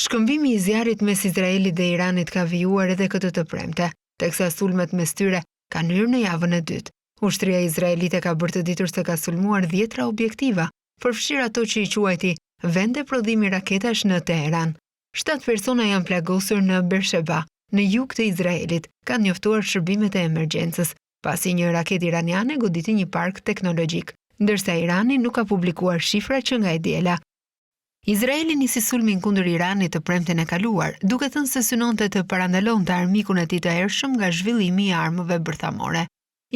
Shkëmbimi i zjarrit mes Izraelit dhe Iranit ka vijuar edhe këtë të premte, teksa sulmet mes tyre kanë hyrë në javën e dytë. Ushtria izraelite ka bërë të ditur se ka sulmuar 10 objektiva, përfshirë ato që i quajti vende prodhimi raketash në Teheran. 7 persona janë plagosur në Beersheba, në jug të Izraelit, kanë njoftuar shërbimet e emergjencës, pasi një raketë iraniane goditi një park teknologjik, ndërsa Irani nuk ka publikuar shifra që nga e diela. Izraeli nisi sulmin kundër Iranit të premten e kaluar, duke thënë se synonte të parandalonte armikun e tij të errshëm nga zhvillimi i armëve bërthamore.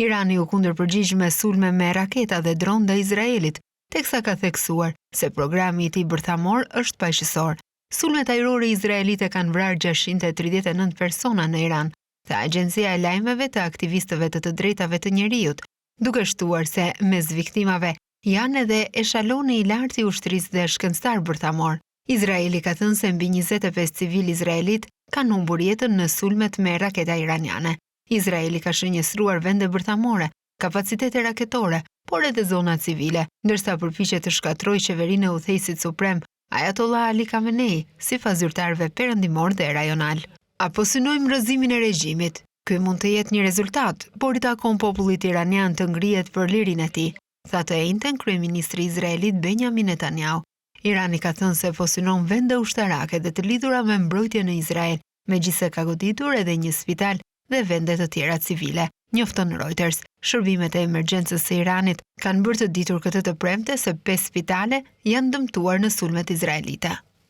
Irani u kundërpërgjigj me sulme me raketa dhe dronë ndaj Izraelit, teksa ka theksuar se programi i tij bërthamor është paqësor. Sulmet ajrore izraelite kanë vrarë 639 persona në Iran, tha Agjencia e Lajmeve të aktivistëve të drejtave të njerëzit, duke shtuar se mes viktimave janë edhe eshaloni i lartë i ushtrisë dhe shkencëtar bërthamor. Izraeli ka thënë se mbi 25 civil izraelit kanë humbur jetën në sulmet me raketa iraniane. Izraeli ka shënjestruar vende bërthamore, kapacitete raketore, por edhe zona civile, ndërsa përpiqet të shkatërrojë qeverinë e udhëheqësit suprem Ayatollah Ali Khamenei si fazyrtarëve perëndimor dhe rajonal. Apo synojmë rrëzimin e regjimit. Ky mund të jetë një rezultat, por i takon popullit iranian të ngrihet për lirinë e tij, tha të njëjtën kryeministri izraelit Benjamin Netanyahu. Irani ka thënë se po synon vende ushtarake dhe të lidhura me mbrojtje në Izrael, megjithëse ka goditur edhe një spital dhe vende të tjera civile. Njofton Reuters, shërbimet e emergjencës së Iranit kanë bërë të ditur këtë të premte se 5 spitale janë dëmtuar në sulmet izraelite.